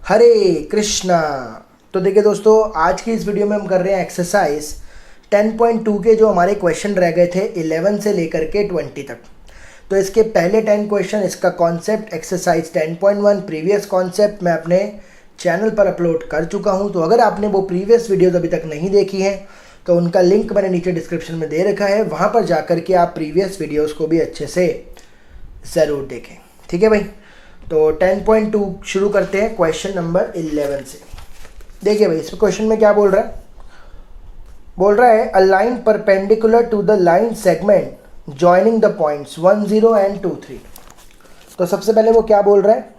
हरे कृष्णा। तो देखिए दोस्तों, आज की इस वीडियो में हम कर रहे हैं एक्सरसाइज 10.2 के जो हमारे क्वेश्चन रह गए थे 11 से लेकर के 20 तक। तो इसके पहले 10 क्वेश्चन, इसका कॉन्सेप्ट एक्सरसाइज 10.1 प्रीवियस कॉन्सेप्ट मैं अपने चैनल पर अपलोड कर चुका हूं। तो अगर आपने वो प्रीवियस वीडियोज़ अभी तक नहीं देखी हैं तो उनका लिंक मैंने नीचे डिस्क्रिप्शन में दे रखा है, वहाँ पर जाकर के आप प्रीवियस वीडियोज़ को भी अच्छे से ज़रूर देखें। ठीक है भाई। तो 10.2 शुरू करते हैं क्वेश्चन नंबर 11 से। देखिए भाई, इस क्वेश्चन में क्या बोल रहा है? बोल रहा है a line perpendicular to the line segment joining the points 1 0 and 2 3। तो सबसे पहले वो क्या बोल रहा है?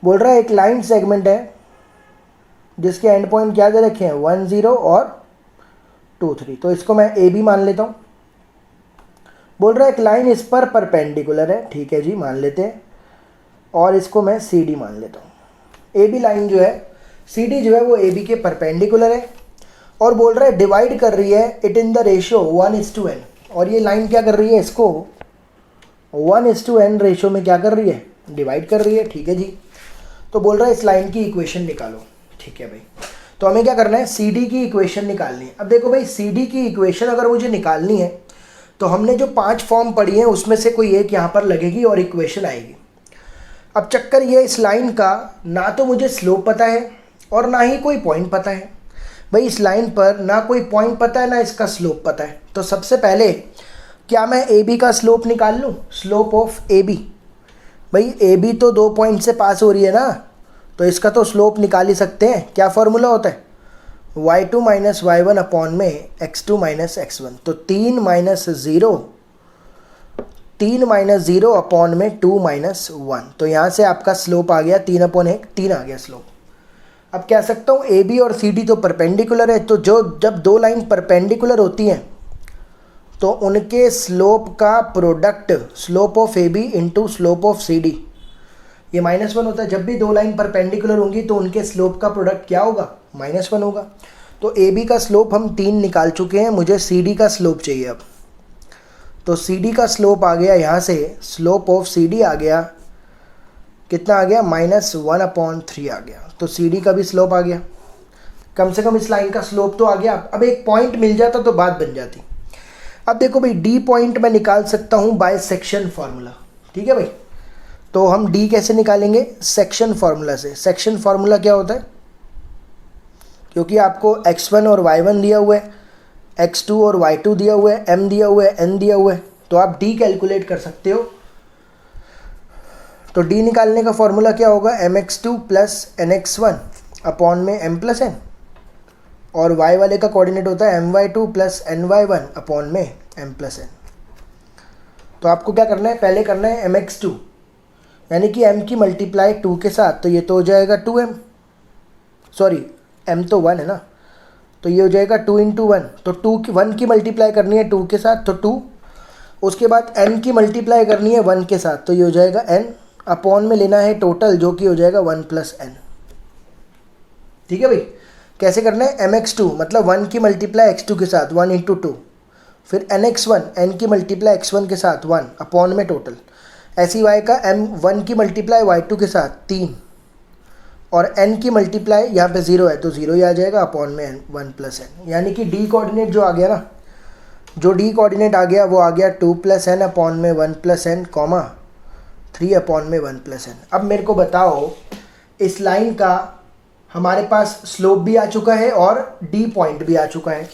बोल रहा है एक लाइन सेगमेंट है जिसके एंड पॉइंट क्या दे रखे हैं 1 0 और 2 3। तो इसको मैं ए बी मान लेता हूँ। बोल रहा है एक लाइन इस पर परपेंडिकुलर है, ठीक है जी, मान लेते हैं, और इसको मैं सी डी मान लेता हूँ। ए बी लाइन जो है, सी डी जो है वो ए बी के परपेंडिकुलर है, और बोल रहा है डिवाइड कर रही है it in the ratio 1:n। और ये लाइन क्या कर रही है? इसको 1:n रेशियो में क्या कर रही है? डिवाइड कर रही है। ठीक है जी। तो बोल रहा है इस लाइन की इक्वेशन निकालो। ठीक है भाई। तो हमें क्या करना है? सी डी की इक्वेशन निकालनी है। अब देखो भाई, सी डी की इक्वेशन अगर मुझे निकालनी है तो हमने जो 5 फॉर्म पढ़ी हैं उसमें से कोई एक यहाँ पर लगेगी और इक्वेशन आएगी। अब चक्कर ये, इस लाइन का ना तो मुझे स्लोप पता है और ना ही कोई पॉइंट पता है। भाई इस लाइन पर ना कोई पॉइंट पता है ना इसका स्लोप पता है। तो सबसे पहले क्या मैं ए बी का स्लोप निकाल लूँ? Slope of A B. भाई ए बी तो 2 पॉइंट से पास हो रही है ना, तो इसका तो स्लोप निकाल ही सकते हैं। क्या फॉर्मूला होता है? y2 माइनस y1 अपॉन में x2 माइनस x1। तो 3 माइनस 0 अपॉन में 2 माइनस 1। तो यहाँ से आपका स्लोप आ गया 3/1, 3 आ गया स्लोप। अब कह सकता हूँ ए बी और सी डी तो परपेंडिकुलर है, तो जब दो लाइन परपेंडिकुलर होती हैं तो उनके स्लोप का product slope of A B into slope of C D ये -1 होता है। जब भी दो लाइन परपेंडिकुलर होंगी तो उनके स्लोप का प्रोडक्ट क्या होगा? -1 होगा। तो ए बी का स्लोप हम 3 निकाल चुके हैं, मुझे सी डी का स्लोप चाहिए अब। तो सी डी का स्लोप आ गया यहाँ से, स्लोप ऑफ सी डी आ गया, कितना आ गया? -1/3 आ गया। तो सी डी का भी स्लोप आ गया। कम से कम इस लाइन का स्लोप तो आ गया। अब एक पॉइंट मिल जाता तो बात बन जाती। अब देखो भाई, डी पॉइंट मैं निकाल सकता हूँ बाय सेक्शन फार्मूला। ठीक है भाई। तो हम डी कैसे निकालेंगे? सेक्शन फार्मूला से। सेक्शन फार्मूला क्या होता है? क्योंकि आपको x1 और y1 दिया हुआ है, x2 और y2 दिया हुआ है, m दिया हुआ है, n दिया हुआ है, तो आप d कैलकुलेट कर सकते हो। तो d निकालने का फॉर्मूला क्या होगा? mx2 प्लस nx1 अपॉन में m प्लस n, और y वाले का कोऑर्डिनेट होता है my2 प्लस ny1 अपॉन में m प्लस n। तो आपको क्या करना है? पहले करना है mx2, यानी कि m की मल्टीप्लाई 2 के साथ, तो ये तो हो जाएगा 2m, सॉरी m तो 1 है ना, तो ये हो जाएगा 2 × 1। तो 1 की मल्टीप्लाई करनी है 2 के साथ, तो 2। उसके बाद n की मल्टीप्लाई करनी है 1 के साथ, तो ये हो जाएगा n, अपॉन में लेना है टोटल, जो कि हो जाएगा 1 + n। ठीक है भाई। कैसे करना है? mx2 मतलब 1 की मल्टीप्लाई x2 के साथ 1 × 2, फिर nx1 n की मल्टीप्लाई x1 के साथ 1 अपॉन में टोटल। ऐसी y का m1 की मल्टीप्लाई y2 के साथ 3, और n की मल्टीप्लाई यहाँ पे 0 है तो 0 ही आ जाएगा अपॉन में 1 + n। यानी कि d कोऑर्डिनेट जो आ गया ना, जो d कोऑर्डिनेट आ गया वो आ गया 2 + n अपॉन में 1 + n, 3 अपॉन में 1 + n। अब मेरे को बताओ, इस लाइन का हमारे पास स्लोप भी आ चुका है और d पॉइंट भी आ चुका है।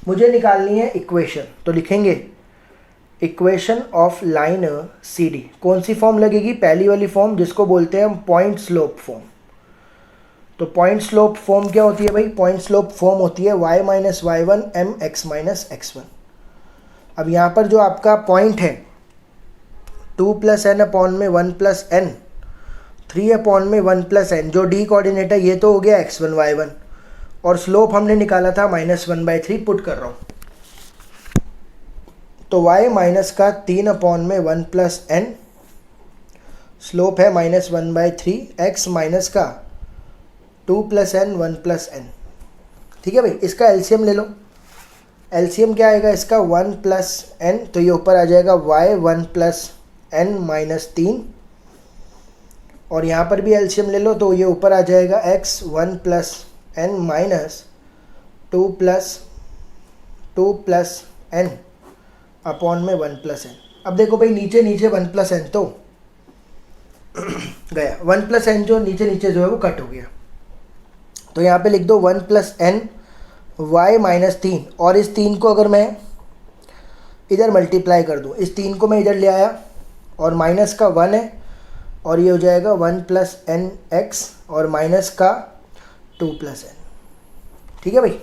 मुझे निकालनी है इक्वेशन। तो लिखेंगे equation of line C D. कौन सी फॉर्म लगेगी? पहली वाली फॉर्म, जिसको बोलते हैं हम पॉइंट स्लोप फॉर्म। तो पॉइंट स्लोप फॉर्म क्या होती है भाई? पॉइंट स्लोप फॉर्म होती है y - y1 m x - x1। अब यहाँ पर जो आपका पॉइंट है 2 + n अपॉन में 1 + n, 3 अपॉन में 1 + n, जो d कोऑर्डिनेट है ये तो हो गया x1 y1, और स्लोप हमने निकाला था -1/3, पुट कर रहा हूँ। तो y माइनस का 3 अपॉन में 1 + n, स्लोप है -1/3, x माइनस का 2 + n 1 + n। ठीक है भाई। इसका एलसीएम ले लो। एलसीएम क्या आएगा इसका? 1 + n, तो ये ऊपर आ जाएगा y 1 + n - 3 और यहाँ पर भी एलसीएम ले लो तो ये ऊपर आ जाएगा x 1 plus N minus 2 plus N upon में 1 प्लस एन। अब देखो भाई नीचे नीचे 1 प्लस एन तो गया, 1 प्लस एन जो नीचे नीचे जो है वो कट हो गया, तो यहाँ पे लिख दो 1 प्लस एन वाई माइनस 3, और इस 3 को अगर मैं इधर मल्टीप्लाई कर दूँ, इस 3 को मैं इधर ले आया और माइनस का 1 है और ये हो जाएगा 1 प्लस एन एक्स और माइनस का 2 प्लस एन। ठीक है भाई,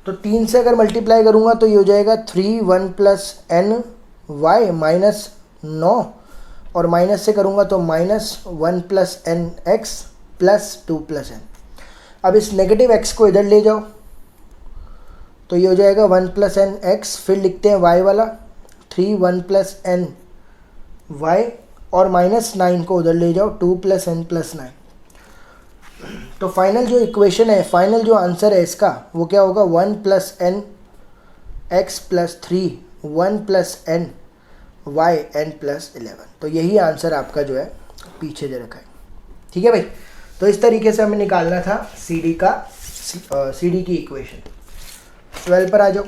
तो 3 से अगर मल्टीप्लाई करूँगा तो ये हो जाएगा 3 1 प्लस एन वाई माइनस 9, और माइनस से करूँगा तो minus 1 plus N X plus 2 plus N. अब इस नेगेटिव एक्स को इधर ले जाओ तो ये हो जाएगा 1 प्लस एन एक्स, फिर लिखते हैं वाई वाला 3 1 प्लस एन वाई, और माइनस 9 को उधर ले जाओ 2 प्लस एन प्लस 9। तो फाइनल जो इक्वेशन है, फाइनल जो आंसर है इसका वो क्या होगा, 1 plus N X plus 3 1 plus N Y N plus 11। तो यही आंसर आपका जो है पीछे दे रखा है। ठीक है भाई, तो इस तरीके से हमें निकालना था सी डी की इक्वेशन। 12 पर आ जाओ,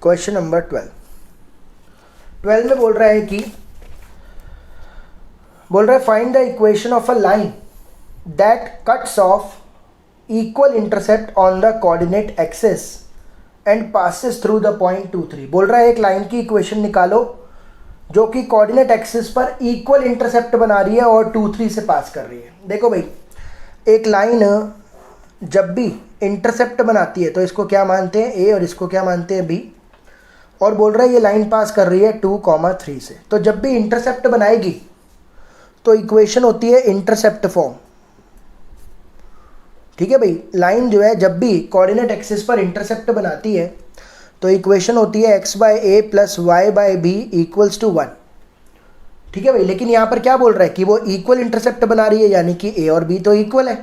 क्वेश्चन नंबर 12 में बोल रहा है find the equation of a line that cuts of equal intercept on the coordinate axis and passes through the point 2 3। बोल रहा है एक लाइन की इक्वेशन निकालो जो कि कोऑर्डिनेट एक्सिस पर इक्वल इंटरसेप्ट बना रही है और 2 3 से पास कर रही है। देखो भाई, एक लाइन जब भी इंटरसेप्ट बनाती है तो इसको क्या मानते हैं, ए, और इसको क्या मानते हैं, बी, और बोल रहा है ये लाइन पास कर रही है 2 3 से। तो जब भी इंटरसेप्ट बनाएगी तो इक्वेशन होती है इंटरसेप्ट फॉर्म। ठीक है भाई, लाइन जो है जब भी कोऑर्डिनेट एक्सिस पर इंटरसेप्ट बनाती है तो इक्वेशन होती है x by A plus Y by B equals to 1। ठीक है भाई, लेकिन यहाँ पर क्या बोल रहा है कि वो इक्वल इंटरसेप्ट बना रही है, यानी कि a और b तो इक्वल है।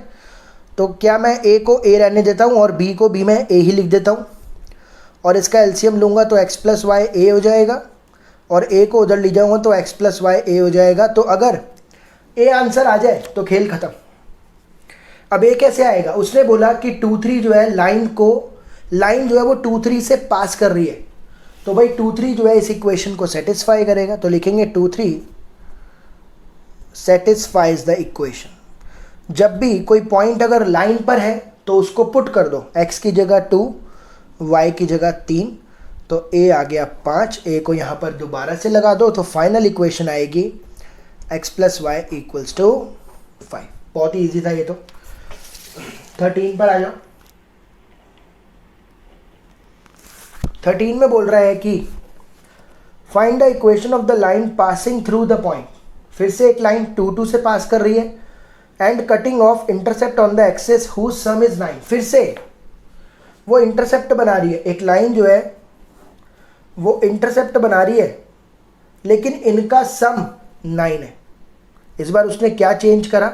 तो क्या मैं a को a रहने देता हूँ और b को b में a ही लिख देता हूँ, और इसका एलसीएम लूँगा तो x प्लस वाई ए हो जाएगा, और a को उधर ले जाऊँगा तो x प्लस वाई ए हो जाएगा। तो अगर a आंसर आ जाए तो खेल ख़त्म। अब a कैसे आएगा, उसने बोला कि 2 3 जो है लाइन जो है वो 2 3 से पास कर रही है, तो भाई 2 3 जो है इस इक्वेशन को सेटिस्फाई करेगा। तो लिखेंगे 2 3 सेटिस्फाइज द इक्वेशन। जब भी कोई पॉइंट अगर लाइन पर है तो उसको पुट कर दो, x की जगह 2 y की जगह 3, तो a आ गया 5, a को यहाँ पर दोबारा से लगा दो तो फाइनल इक्वेशन आएगी x plus Y equals to 5। बहुत ही ईजी था ये तो। 13 पर आ जाओ। 13 में बोल रहा है कि find the equation of the line passing through the point. फिर से एक लाइन 2 2 से पास कर रही है and cutting off intercept on the axis whose sum is 9। फिर से वो इंटरसेप्ट बना रही है, एक लाइन जो है वो इंटरसेप्ट बना रही है लेकिन इनका सम 9 है। इस बार उसने क्या चेंज करा,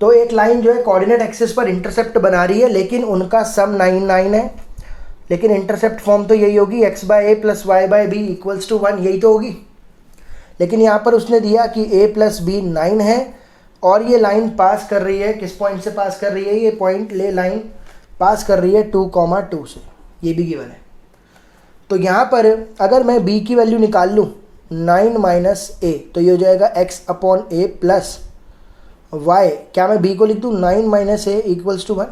तो एक लाइन जो है कोऑर्डिनेट एक्सिस पर इंटरसेप्ट बना रही है लेकिन उनका सम 9 9 है, लेकिन इंटरसेप्ट फॉर्म तो यही होगी x by A plus Y by B equals to 1, यही तो होगी। लेकिन यहाँ पर उसने दिया कि a प्लस बी 9 है और ये लाइन पास कर रही है, किस पॉइंट से पास कर रही है, ये पॉइंट ले लाइन पास कर रही है 2 2 से, ये भी गिवन है। तो यहाँ पर अगर मैं b की वैल्यू निकाल लूँ 9 माइनस a, तो ये हो जाएगा x upon A plus y। क्या मैं b को लिख दूँ 9 माइनस ए इक्वल्स टू 1।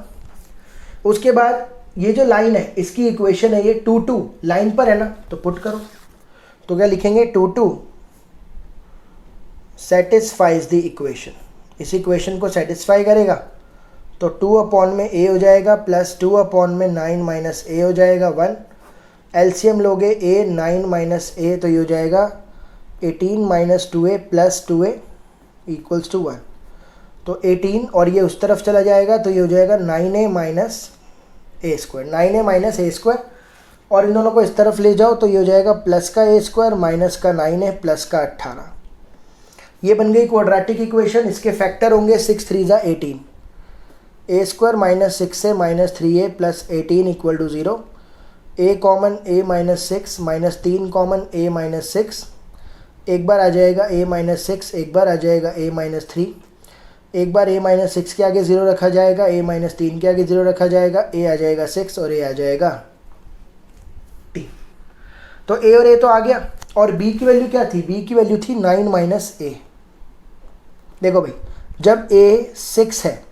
उसके बाद ये जो लाइन है इसकी इक्वेशन है ये 2 2 लाइन पर है ना, तो पुट करो। तो क्या लिखेंगे 2 2 सेटिस्फाइज द इक्वेशन। इस इक्वेशन को सेटिस्फाई करेगा तो 2 अपॉन में a हो जाएगा प्लस 2 अपॉन में 9 माइनस a हो जाएगा 1। एलसीएम लोगे a 9 माइनस a, तो ये हो जाएगा 18 minus 2a plus 2a equals to 1। तो 18 और ये उस तरफ चला जाएगा तो ये हो जाएगा 9a माइनस ए स्क्वायर, 9a माइनस ए स्क्वायर, और इन दोनों को इस तरफ ले जाओ तो ये हो जाएगा प्लस का ए स्क्वायर माइनस का 9a प्लस का 18। ये बन गई क्वाड्रेटिक इक्वेशन। इसके फैक्टर होंगे 6 3 ज़ा 18, a square minus 6a minus 3a plus 18 equal to 0, a common a minus 6 minus 3 common a minus 6, एक बार आ जाएगा a-6, एक बार आ जाएगा a-3, एक बार a-6 के आगे 0 रखा जाएगा, a-3 के आगे 0 रखा जाएगा, a आ जाएगा 6 और a आ जाएगा t। तो a और a तो आ गया, और b की वैल्यू क्या थी? b की वैल्यू थी 9 माइनस a। देखो भाई, जब a 6 है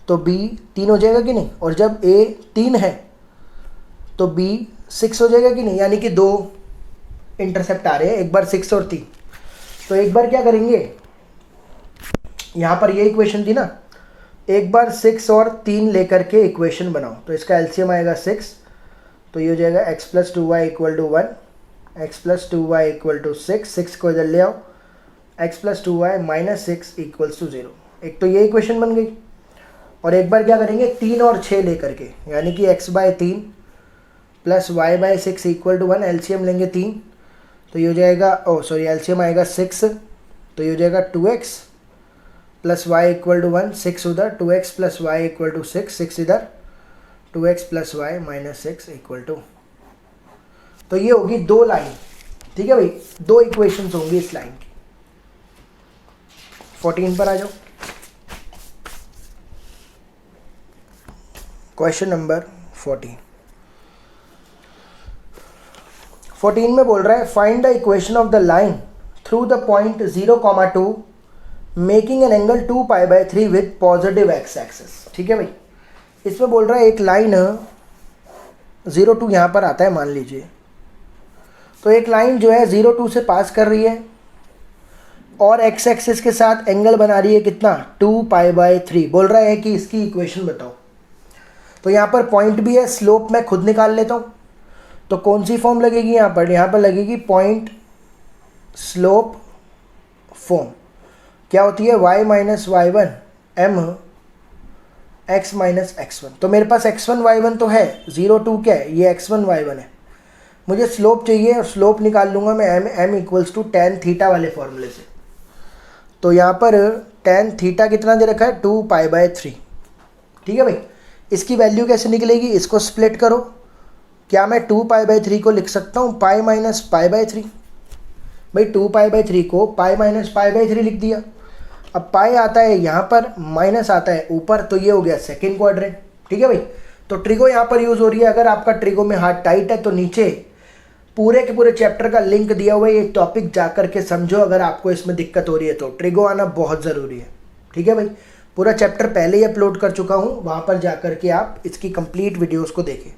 तो b 3 हो जाएगा कि नहीं, और जब a 3 है तो b 6 हो जाएगा कि नहीं, यानी कि 2 इंटरसेप्ट आ रहे हैं, एक बार 6 और 3। तो एक बार क्या करेंगे, यहाँ पर ये इक्वेशन थी ना, एक बार 6 और 3 लेकर के इक्वेशन बनाओ, तो इसका एलसीएम आएगा 6, तो ये हो जाएगा x plus 2y equal to 1, x plus 2y equal to 6, 6 को इधर ले आओ, x plus 2y minus 6 equals to 0। एक तो ये इक्वेशन बन गई, और एक बार क्या करेंगे 3 और 6 लेकर के, यानी कि x by 3 plus y by 6 equal to 1, LCM लेंगे 3, तो ये हो जाएगा, एलसीएम आएगा 6, तो ये हो जाएगा 2x plus Y equal to 1, 6 उधर, 2x plus Y equal to 6, 6 इधर, 2x plus y minus 6 equal to. तो ये होगी 2 लाइन, ठीक है भाई, 2 इक्वेशंस होंगी इस लाइन की। 14 पर आ जाओ, क्वेश्चन नंबर 14 में बोल रहा है find the equation of the line through the point 0,2 making an angle 2π/3 with positive x axis. ठीक है भाई, इसमें बोल रहा है एक लाइन 0,2 यहाँ पर आता है मान लीजिए, तो एक लाइन जो है 0,2 से पास कर रही है और एक्स एक्सिस के साथ एंगल बना रही है कितना, 2π/3। बोल रहा है कि इसकी इक्वेशन बताओ। तो यहाँ पर पॉइंट भी है, स्लोप मैं खुद निकाल लेता हूँ। तो कौन सी फॉर्म लगेगी यहाँ पर लगेगी पॉइंट स्लोप फॉर्म। क्या होती है, y minus y1 m x minus x1। तो मेरे पास x1 y1 तो है, 0,2 क्या है, ये x1 y1 है। मुझे स्लोप चाहिए और स्लोप निकाल लूँगा मैं m equals to tan theta वाले फॉर्मूले से। तो यहाँ पर tan थीटा कितना दे रखा है, 2π/3। ठीक है भाई, इसकी वैल्यू कैसे निकलेगी, इसको स्प्लिट करो। क्या मैं 2π/3 को लिख सकता हूँ पाई माइनस π/3? भाई 2π/3 को पाई माइनस π/3 लिख दिया। अब पाई आता है यहाँ पर, माइनस आता है ऊपर, तो ये हो गया सेकेंड क्वाड्रेंट। ठीक है भाई, तो ट्रिगो यहाँ पर यूज़ हो रही है। अगर आपका ट्रिगो में हाथ टाइट है तो नीचे पूरे के पूरे चैप्टर का लिंक दिया हुआ है, ये टॉपिक जा कर के समझो। अगर आपको इसमें दिक्कत हो रही है तो ट्रिगो आना बहुत ज़रूरी है। ठीक है भाई, पूरा चैप्टर पहले ही अपलोड कर चुका हूँ, वहाँ पर जा कर के आप इसकी कंप्लीट वीडियोज़ को देखें।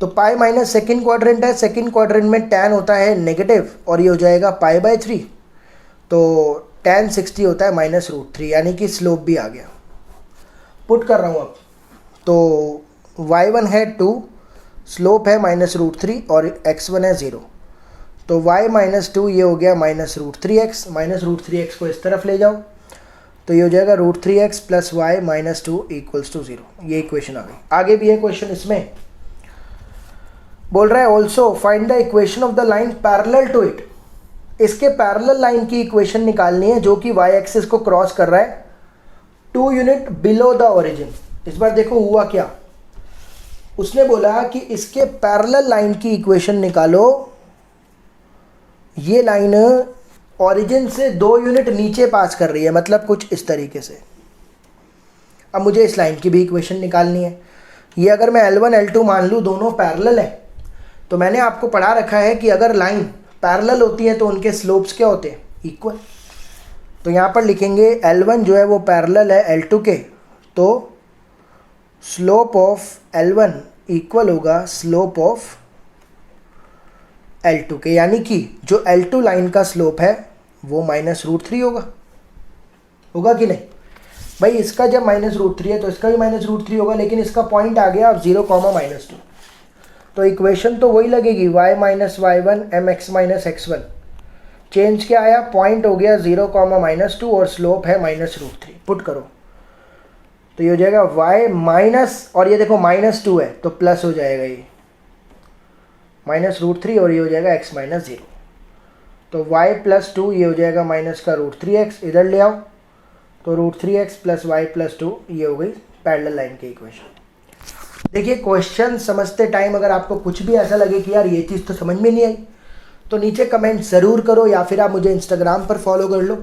तो पाई माइनस सेकेंड क्वाड्रेंट है, सेकेंड क्वाड्रेंट में tan होता है नेगेटिव और ये हो जाएगा π/3। तो tan 60 होता है -√3, यानी कि स्लोप भी आ गया। पुट कर रहा हूँ अब, तो y1 है 2, स्लोप है -√3 और x1 है 0। तो y माइनस 2 ये हो गया -√3x, -√3x को इस तरफ ले जाओ, तो ये हो जाएगा √3x plus y minus 2 equals to 0। ये इक्वेशन आ गई। आगे भी है क्वेश्चन, इसमें बोल रहा है also find the equation of the line parallel to it. इसके पैरेलल लाइन की इक्वेशन निकालनी है जो कि y एक्सिस को क्रॉस कर रहा है 2 यूनिट बिलो द ओरिजिन। इस बार देखो हुआ क्या, उसने बोला कि इसके पैरेलल लाइन की इक्वेशन निकालो। ये लाइन ओरिजिन से 2 यूनिट नीचे पास कर रही है, मतलब कुछ इस तरीके से। अब मुझे इस लाइन की भी इक्वेशन निकालनी है। ये अगर मैं L1 L2 मान लूँ, दोनों पैरेलल है, तो मैंने आपको पढ़ा रखा है कि अगर लाइन पैरेलल होती है तो उनके स्लोप्स क्या होते हैं, इक्वल। तो यहाँ पर लिखेंगे L1 जो है वो पैरेलल है L2 के, तो स्लोप ऑफ L1 इक्वल होगा स्लोप ऑफ L2 के, यानी कि जो L2 लाइन का स्लोप है वो -√3 होगा कि नहीं भाई। इसका जब -√3 है तो इसका भी -√3 होगा, लेकिन इसका पॉइंट आ गया अब 0,-2। तो इक्वेशन तो वही लगेगी, y minus y1 mx minus x1। Change क्या आया, पॉइंट हो गया 0,-2 और स्लोप है -√3। पुट करो तो ये हो जाएगा y माइनस, और ये देखो -2 है तो प्लस हो जाएगा, ये -√3 और ये हो जाएगा x माइनस 0। तो y प्लस 2 ये हो जाएगा माइनस का √3x, इधर ले आओ, तो √3x प्लस y प्लस 2 ये हो गई पैरेलल लाइन की इक्वेशन। देखिए क्वेश्चन समझते टाइम अगर आपको कुछ भी ऐसा लगे कि यार ये चीज़ तो समझ में नहीं आई, तो नीचे कमेंट ज़रूर करो, या फिर आप मुझे इंस्टाग्राम पर फॉलो कर लो,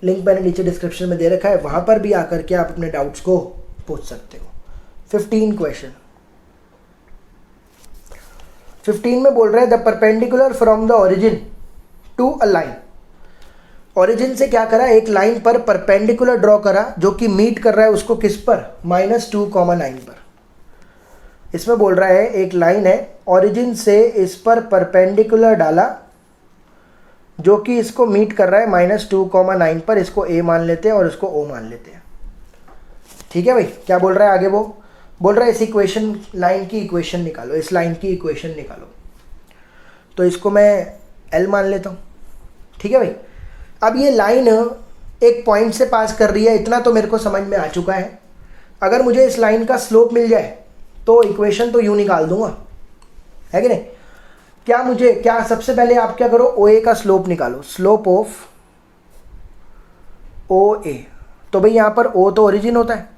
लिंक मैंने नीचे डिस्क्रिप्शन में दे रखा है, वहाँ पर भी आकर के आप अपने डाउट्स को पूछ सकते हो। 15 क्वेश्चन। 15 में बोल रहा है the perpendicular from the origin to a line. Origin से क्या करा, एक लाइन पर परपेंडिकुलर ड्रॉ करा जो कि मीट कर रहा है उसको किस पर, -2,9 पर। इसमें बोल रहा है एक लाइन है, ओरिजिन से इस पर परपेंडिकुलर डाला जो कि इसको मीट कर रहा है -2,9 पर। इसको ए मान लेते हैं और इसको ओ मान लेते हैं। ठीक है भाई, क्या बोल रहा है आगे? वो बोल रहा है इस इक्वेशन, लाइन की इक्वेशन निकालो, इस लाइन की इक्वेशन निकालो। तो इसको मैं एल मान लेता हूँ। ठीक है भाई, अब ये लाइन एक पॉइंट से पास कर रही है, इतना तो मेरे को समझ में आ चुका है। अगर मुझे इस लाइन का स्लोप मिल जाए तो इक्वेशन तो यूँ निकाल दूंगा, है कि नहीं? क्या सबसे पहले आप क्या करो, ओ ए का स्लोप निकालो, स्लोप ऑफ ओ ए। तो भाई यहाँ पर ओ तो ओरिजिन होता है,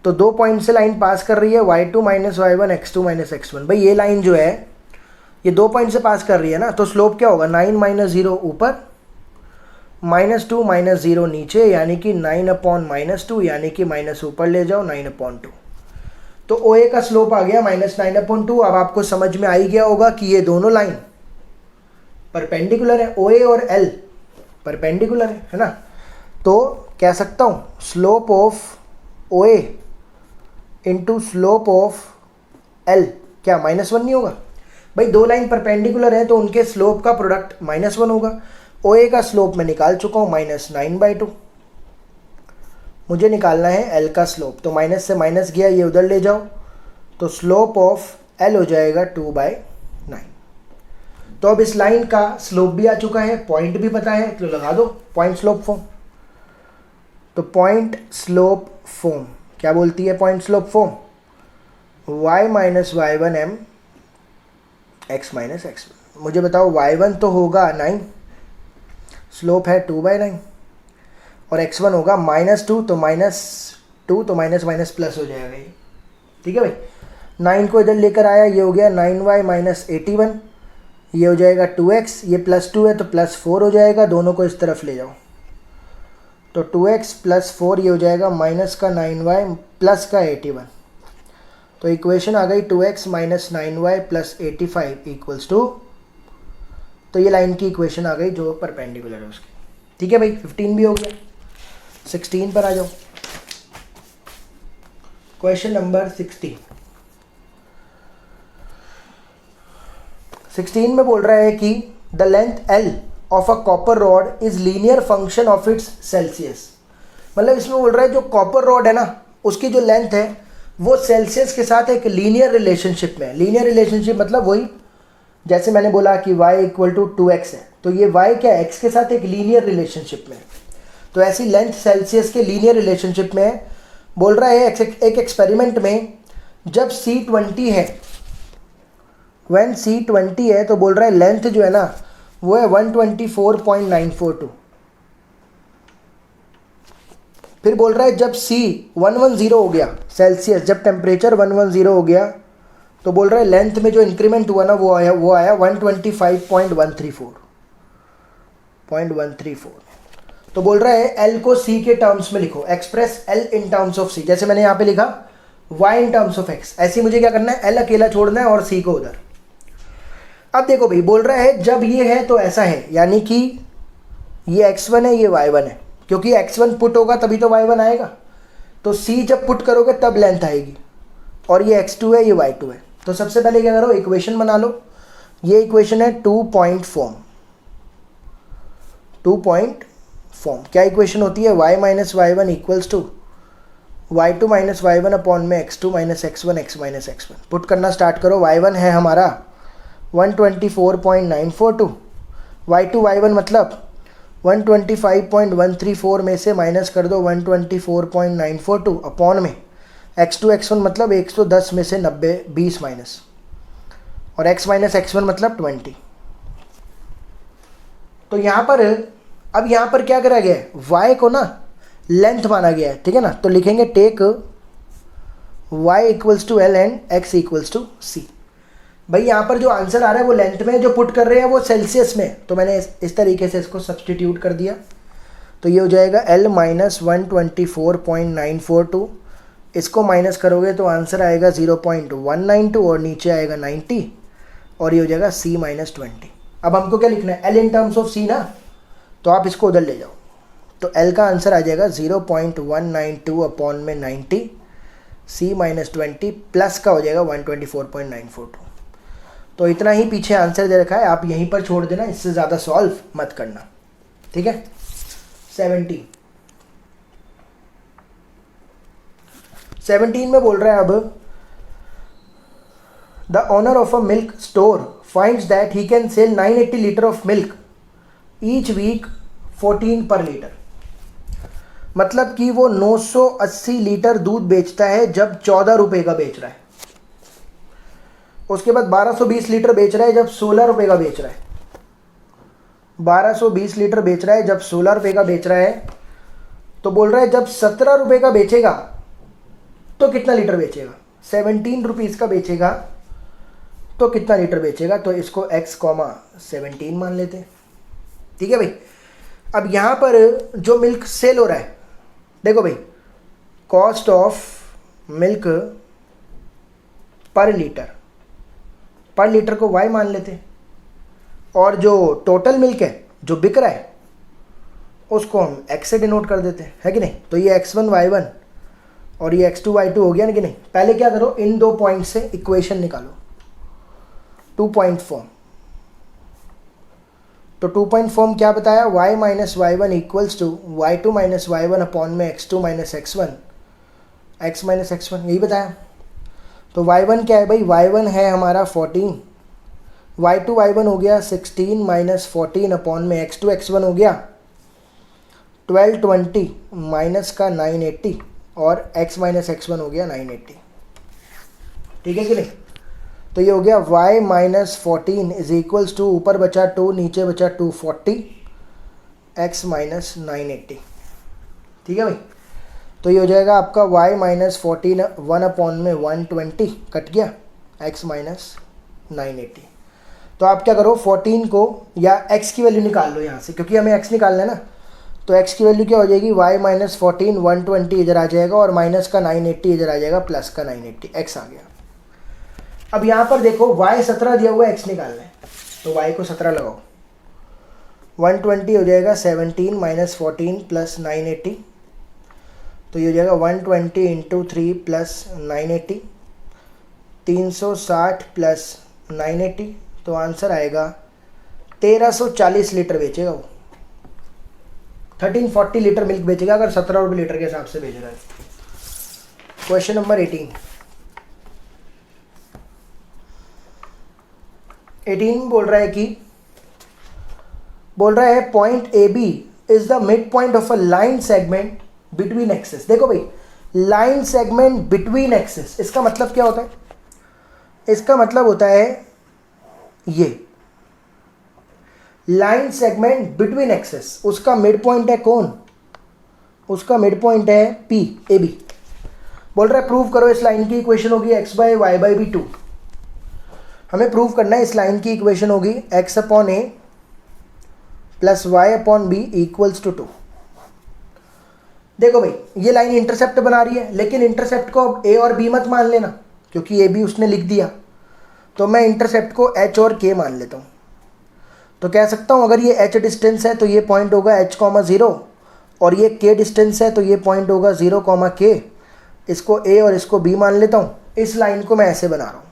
तो 2 पॉइंट से लाइन पास कर रही है y2 - y1 x2 - x1। भाई ये लाइन जो है ये 2 पॉइंट से पास कर रही है ना, तो स्लोप क्या होगा, 9 - 0 ऊपर, -2 - 0 नीचे, यानी कि 9/-2, यानी कि माइनस ऊपर ले जाओ 9/2। तो ओ ए का स्लोप आ गया -9/2। अब आपको समझ में आ ही गया होगा कि ये दोनों लाइन परपेंडिकुलर है, ओ ए और एल परपेंडिकुलर है ना। तो कह सकता हूँ slope of O A into slope of L क्या -1 नहीं होगा? भाई दो लाइन परपेंडिकुलर है तो उनके स्लोप का प्रोडक्ट -1 होगा। ओ ए का स्लोप मैं निकाल चुका हूँ -9/2। मुझे निकालना है एल का स्लोप, तो माइनस से माइनस गया, ये उधर ले जाओ, तो स्लोप ऑफ एल हो जाएगा 2/9। तो अब इस लाइन का स्लोप भी आ चुका है, पॉइंट भी पता है, तो लगा दो पॉइंट स्लोप फॉर्म। तो पॉइंट स्लोप फॉर्म क्या बोलती है? Point slope form y - y1 m x - x1। मुझे बताओ y1 तो होगा 9, स्लोप है 2/9, और x1 होगा -2, तो -2 तो माइनस माइनस प्लस हो जाएगा ये। ठीक है भाई, 9 को इधर लेकर आया, ये हो गया 9y - 81, ये हो जाएगा 2x, ये +2 है तो +4 हो जाएगा, दोनों को इस तरफ ले जाओ, तो 2x + 4 ये हो जाएगा -9y + 81। तो इक्वेशन आ गई 2x - 9y + 85 = तो ये लाइन की इक्वेशन आ गई जो परपेंडिकुलर है उसकी। ठीक है भाई, 15 भी हो गया। 16 पर आ जाओ। क्वेश्चन नंबर 16 में बोल रहा है कि the length L of a copper rod is linear function of its Celsius. मतलब इसमें बोल रहा है जो कॉपर रॉड है ना, उसकी जो लेंथ है वो सेल्सियस के साथ एक लीनियर रिलेशनशिप में है। लीनियर रिलेशनशिप मतलब वही, जैसे मैंने बोला कि y = 2x है, तो ये y क्या है, x के साथ एक लीनियर रिलेशनशिप में है। तो ऐसी लेंथ सेल्सियस के लीनियर रिलेशनशिप में है। बोल रहा है एक एक्सपेरिमेंट में जब C20 है, व्हेन C20 है, तो बोल रहा है लेंथ जो है ना वो है 124.942। फिर बोल रहा है जब C 110 हो गया सेल्सियस, जब टेम्परेचर 110 हो गया, तो बोल रहा है लेंथ में जो इंक्रीमेंट हुआ ना वो आया 125.134। तो बोल रहा है L को C के टर्म्स में लिखो, express L in terms of C। जैसे मैंने यहाँ पे लिखा Y in terms of X, ऐसे मुझे क्या करना है, L अकेला छोड़ना है और C को उधर। अब देखो भाई, बोल रहा है जब ये है तो ऐसा है, यानी कि ये x1 है, ये y1 है, क्योंकि x1 पुट होगा तभी तो y1 आएगा। तो C जब पुट करोगे तब लेंथ आएगी, और ये x2 है, ये y2 है। तो सबसे पहले क्या करो, इक्वेशन बना लो। ये इक्वेशन है 2 पॉइंट फॉर्म। 2 पॉइंट फॉर्म क्या इक्वेशन होती है, y - y1 = y2 - y1 upon में x2 - x1 x - x1। Put करना स्टार्ट करो। y1 है हमारा 124.942, y2 y1 मतलब 125.134 में से माइनस कर दो 124.942 अपॉन में x2 x1 मतलब 110 में से 90 20 माइनस, और x - x1 मतलब 20। तो यहाँ पर अब यहाँ पर क्या करा गया है, y को ना लेंथ माना गया है, ठीक है ना। तो लिखेंगे take y = L and x = C। भाई यहाँ पर जो आंसर आ रहा है वो लेंथ में, जो पुट कर रहे हैं वो सेल्सियस में, तो मैंने इस तरीके से इसको सब्सटीट्यूट कर दिया। तो ये हो जाएगा L माइनस 124.942, इसको माइनस करोगे तो आंसर आएगा 0.192 और नीचे आएगा 90 और ये हो जाएगा C माइनस 20। अब हमको क्या लिखना है, L in terms of C ना, तो आप इसको उधर ले जाओ। तो L का आंसर आ जाएगा 0.192 अपॉन में 90, C माइनस 20 प्लस का हो जाएगा 124.942। तो इतना ही पीछे आंसर दे रखा है, आप यहीं पर छोड़ देना, इससे ज़्यादा सॉल्व मत करना, ठीक है। 17 में बोल रहा है अब, the owner of a milk store finds that he can sell 980 litre of milk each week 14 per litre. मतलब कि वो 980 लीटर दूध बेचता है जब 14 रुपये का बेच रहा है। उसके बाद 1220 लीटर बेच रहा है जब 16 रुपये का बेच रहा है। 1220 लीटर बेच रहा है जब 16 रुपये का बेच रहा है। तो बोल रहा है जब 17 रुपये का बेचेगा तो कितना लीटर बेचेगा, 17 रुपीज़ का बेचेगा तो कितना लीटर बेचेगा। तो इसको x, 17 मान लेते हैं, ठीक है भाई। अब यहाँ पर जो मिल्क सेल हो रहा है, देखो भाई, कॉस्ट ऑफ मिल्क पर लीटर को y मान लेते हैं, और जो टोटल मिल्क है जो बिक रहा है उसको हम x से डिनोट कर देते हैं, है कि नहीं। तो ये x1 y1 और ये x2 y2 हो गया ना कि नहीं। पहले क्या करो, इन दो पॉइंट से इक्वेशन निकालो, 2 पॉइंट फॉर्म। तो 2 पॉइंट फॉर्म क्या बताया, y minus y1 equals to y2 minus y1 upon में x2 minus x1, x minus x1, यही बताया। तो y1 क्या है भाई, y1 है हमारा 14, y2 y1 हो गया 16 माइनस 14 अपॉन में x2 x1 हो गया 1220 माइनस का 980 और x माइनस x1 हो गया 980, ठीक है कि नहीं। तो ये हो गया y minus 14 is equals to, ऊपर बचा 2 नीचे बचा 240, x माइनस 980, ठीक है भाई। तो ये हो जाएगा आपका y माइनस 14 1 अपॉन में 120 कट गया, x माइनस 980। तो आप क्या करो, 14 को या x की वैल्यू निकाल लो यहाँ से, क्योंकि हमें x निकालना है ना। तो x की वैल्यू क्या हो जाएगी, y माइनस 14 120 इधर आ जाएगा और माइनस का 980 इधर आ जाएगा, प्लस का 980, x आ गया। अब यहाँ पर देखो y 17 दिया हुआ है, x निकालना है, तो y को 17 लगाओ, 120 हो जाएगा 17 माइनस 14 प्लस 980, तो ये हो जाएगा 120 इंटू 3 प्लस 980, 360 प्लस 980, तो आंसर आएगा 1340 लीटर बेचेगा वो, 1340 लीटर मिल्क बेचेगा अगर 17 रुपये लीटर के हिसाब से बेच रहा है। क्वेश्चन नंबर 18 बोल रहा है point A B is the mid point of a line segment between axes. देखो भाई, लाइन सेगमेंट बिटवीन एक्सेस, इसका मतलब क्या होता है, इसका मतलब होता है ये लाइन सेगमेंट बिटवीन एक्सेस, उसका मिड पॉइंट है कौन, उसका मिड पॉइंट है पी ए बी। बोल रहा है प्रूव करो, इस लाइन की इक्वेशन होगी x by y by B 2। हमें प्रूव करना है, इस लाइन की इक्वेशन होगी x upon A plus y upon B equals to 2। देखो भाई, ये लाइन इंटरसेप्ट बना रही है, लेकिन इंटरसेप्ट को अब ए और बी मत मान लेना, क्योंकि ए बी उसने लिख दिया। तो मैं इंटरसेप्ट को h और k मान लेता हूँ। तो कह सकता हूँ अगर ये h डिस्टेंस है तो ये पॉइंट होगा h, 0, और ये k डिस्टेंस है तो ये पॉइंट होगा 0, k। इसको a और इसको b मान लेता हूँ। इस लाइन को मैं ऐसे बना रहा हूँ,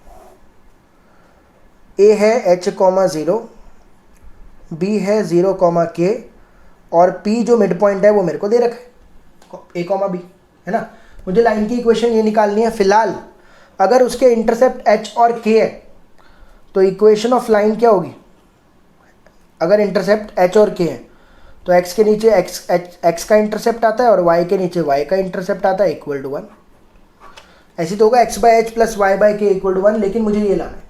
a है h, 0, b है 0, k, और p जो मिड पॉइंट है वो मेरे को दे रखा है a, b, है ना। मुझे लाइन की इक्वेशन ये निकालनी है। फिलहाल अगर उसके इंटरसेप्ट h और k है तो इक्वेशन ऑफ लाइन क्या होगी, अगर इंटरसेप्ट h और k है तो x के नीचे x का इंटरसेप्ट आता है और y के नीचे y का इंटरसेप्ट आता है, इक्वल टू 1। ऐसी तो होगा x by H plus y by K equal to 1, लेकिन मुझे ये लाना है।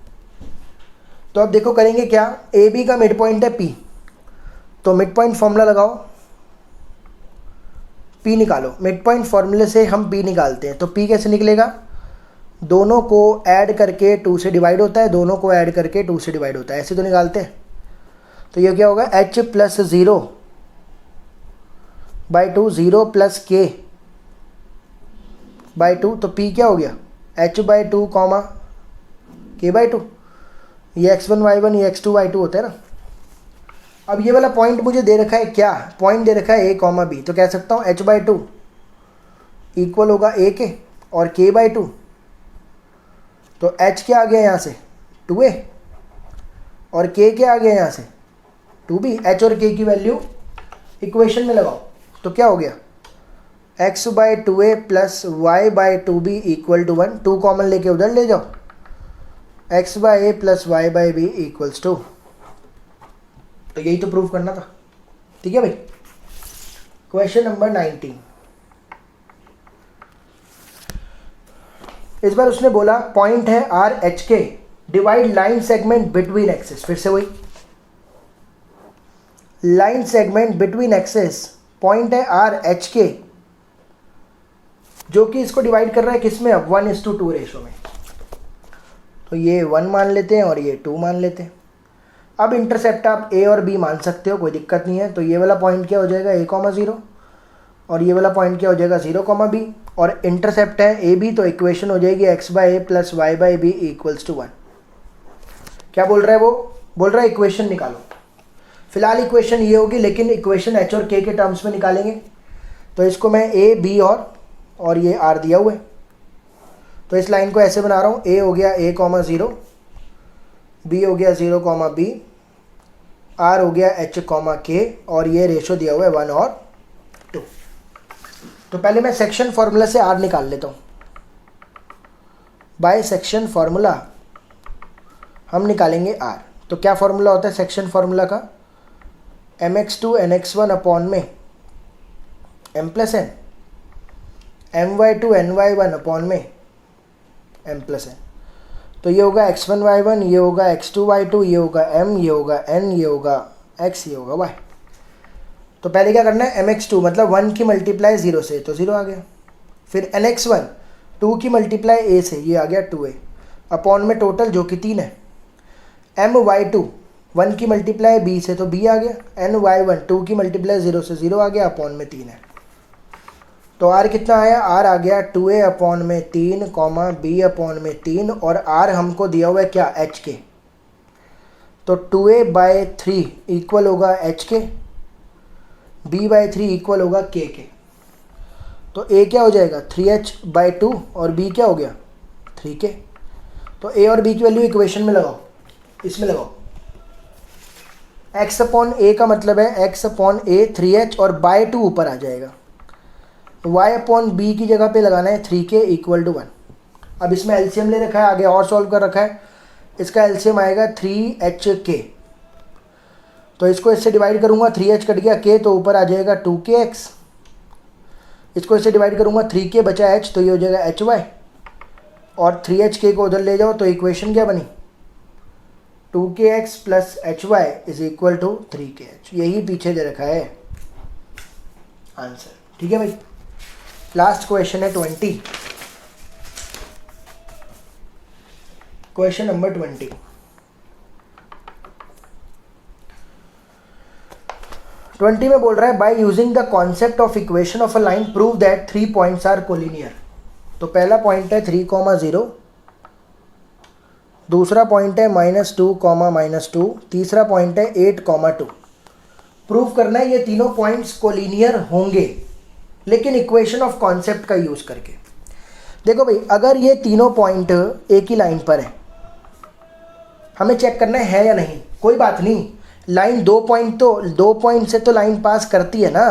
तो अब देखो करेंगे क्या, ए बी का मिड पॉइंट है p, तो मिड पॉइंट फॉर्मूला लगाओ, p निकालो। मिड पॉइंट फॉर्मूले से हम p निकालते हैं, तो p कैसे निकलेगा, दोनों को ऐड करके 2 से डिवाइड होता है, दोनों को ऐड करके 2 से डिवाइड होता है, ऐसे तो निकालते हैं। तो ये क्या होगा, h plus 0 by 2, 0 plus k by 2, तो p क्या हो गया, h by 2 comma k by 2। ये x1 y1 ये x2 y2 होता है ना। अब ये वाला पॉइंट मुझे दे रखा है, क्या पॉइंट दे रखा है a कॉमा b, तो कह सकता हूँ h बाई 2 इक्वल होगा a के और k बाई 2। तो h क्या आ गया यहाँ से 2a और k क्या आ गया यहाँ से 2b। h और k की वैल्यू इक्वेशन में लगाओ, तो क्या हो गया, x by 2a plus y by 2b equal to 1। 2 common लेके उधर ले जाओ, x by a plus y by b equals 2। तो यही तो प्रूव करना था, ठीक है भाई। Question number 19। इस बार उसने बोला पॉइंट है R H K, divide line segment between axes. फिर से वही line segment between axes, point है आर एच के, जो कि इसको डिवाइड कर रहा है किस में, अब 1:2 रेशो में। तो ये 1 मान लेते हैं और ये 2 मान लेते हैं। अब इंटरसेप्ट आप a और b मान सकते हो, कोई दिक्कत नहीं है। तो ये वाला पॉइंट क्या हो जाएगा a, 0 और ये वाला पॉइंट क्या हो जाएगा 0, b और इंटरसेप्ट है a b, तो इक्वेशन हो जाएगी x by a plus y by b equals to 1। क्या बोल रहा है वो, बोल रहा है इक्वेशन निकालो। फिलहाल इक्वेशन ये होगी, लेकिन इक्वेशन h और k के टर्म्स में निकालेंगे। तो इसको मैं a b और ये r दिया हुआ है, तो इस लाइन को ऐसे बना रहा हूँ, a हो गया a, 0, b हो गया 0, b, r हो गया h, k और ये रेशो दिया हुआ है 1 और 2। तो पहले मैं सेक्शन फार्मूला से r निकाल लेता हूँ। बाय सेक्शन फार्मूला हम निकालेंगे r। तो क्या फार्मूला होता है सेक्शन फार्मूला का, mx2 nx1 अपॉन में m plus n, my2 ny1 upon में m प्लस n। तो ये होगा x1 y1, ये होगा x2 y2, ये होगा m, ये होगा n, ये होगा x, ये होगा y। तो पहले क्या करना है, mx2 मतलब 1 की मल्टीप्लाई 0 से, तो 0 आ गया। फिर nx1 2 की मल्टीप्लाई a से, ये आ गया 2a अपॉन में टोटल जो कि 3 है। my2 1 की मल्टीप्लाई b से, तो b आ गया। ny1 2 की मल्टीप्लाई 0 से, 0 आ गया अपॉन में 3 है। तो r कितना आया, r आ गया 2a अपॉन में 3 कॉमा b अपॉन में 3 और r हमको दिया हुआ है क्या, h के। तो 2a बाई 3 इक्वल होगा h के, b बाई 3 इक्वल होगा k के। तो a क्या हो जाएगा 3h बाई 2 और b क्या हो गया 3k। तो a और b की वैल्यू इक्वेशन में लगाओ, इसमें लगाओ। x अपॉन a का मतलब है x अपॉन a 3h और बाई 2 ऊपर आ जाएगा। y अपॉन b की जगह पे लगाना है 3k इक्वल टू 1। अब इसमें एलसीएम ले रखा है, आगे और सॉल्व कर रखा है। इसका एलसीएम आएगा 3hk। तो इसको इससे डिवाइड करूँगा, 3h कट गया k, तो ऊपर आ जाएगा 2kx। इसको इससे डिवाइड करूँगा, 3k बचा h, तो ये हो जाएगा hy और 3hk को उधर ले जाओ, तो इक्वेशन क्या बनी 2kx plus hy is equal to 3kh। यही पीछे दे रखा है आंसर, ठीक है भाई। लास्ट क्वेश्चन है 20, क्वेश्चन नंबर 20। में बोल रहा है by using the concept of equation of a line prove that 3 points are collinear. तो पहला पॉइंट है 3, 0, दूसरा पॉइंट है -2, -2, तीसरा पॉइंट है 8, 2। प्रूव करना है ये तीनों पॉइंट्स कोलिनियर होंगे, लेकिन इक्वेशन ऑफ कॉन्सेप्ट का यूज करके। देखो भाई, अगर ये तीनों पॉइंट एक ही लाइन पर है, हमें चेक करना है या नहीं। कोई बात नहीं, लाइन 2 पॉइंट से तो लाइन पास करती है ना।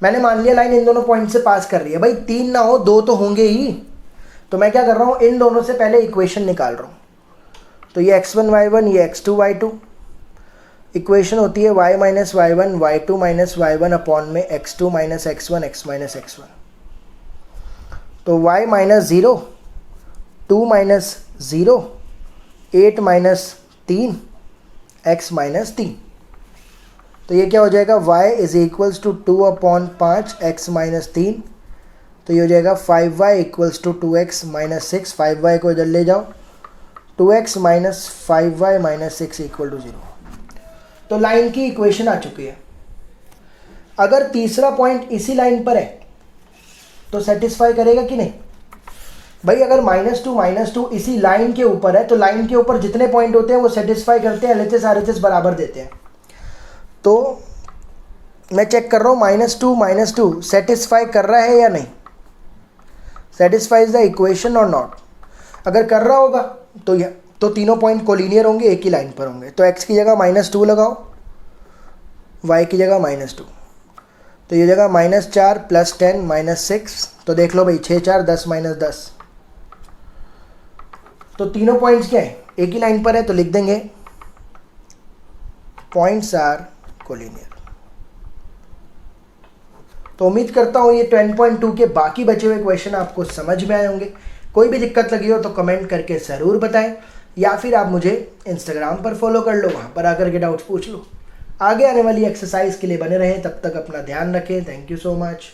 मैंने मान लिया लाइन इन दोनों पॉइंट से पास कर रही है, भाई 3 ना हो 2 तो होंगे ही। तो मैं क्या कर रहा हूँ, इन दोनों से पहले इक्वेशन निकाल रहा हूँ। तो ये x1 y1, ये x2 y2, इक्वेशन होती है y minus y1 y2 minus y1 upon में x2 minus x1 x minus x1। तो y minus 0, 2 minus 0, 8 minus 3, x minus 3। तो ये क्या हो जाएगा, y is equals to 2 upon 5 x minus 3 तो ये हो जाएगा 5y equals to 2x minus 6, 5y को इधर ले जाओ, 2x minus 5y minus 6 equal to 0। तो लाइन की इक्वेशन आ चुकी है। अगर तीसरा पॉइंट इसी लाइन पर है तो सेटिस्फाई करेगा कि नहीं भाई? अगर -2 इसी लाइन के ऊपर है तो लाइन के ऊपर जितने पॉइंट होते हैं वो सेटिस्फाई करते हैं, LHS RHS बराबर देते हैं। तो मैं चेक कर रहा हूँ -2 सेटिस्फाई कर रहा है या नहीं, सेटिस्फाइज द इक्वेशन और नॉट। अगर कर रहा होगा तो तीनों पॉइंट कोलिनियर होंगे, एक ही लाइन पर होंगे। तो x की जगह -2 लगाओ, y की जगह -2, तो ये जगह -4 + 10 -6। तो देख लो भाई 6 4 10 -10। तो तीनों पॉइंट्स क्या है? एक ही लाइन पर है, तो लिख देंगे पॉइंट्स आर कोलिनियर। तो उम्मीद करता हूँ ये 10.2 के बाकी बचे हुए क्वेश्चन आपको समझ में आए होंगे। कोई भी दिक्कत लगी हो तो कमेंट करके ज़रूर बताएं, या फिर आप मुझे इंस्टाग्राम पर फॉलो कर लो, वहाँ पर आकर के डाउट्स पूछ लो। आगे आने वाली एक्सरसाइज के लिए बने रहें, तब तक अपना ध्यान रखें। Thank you so much.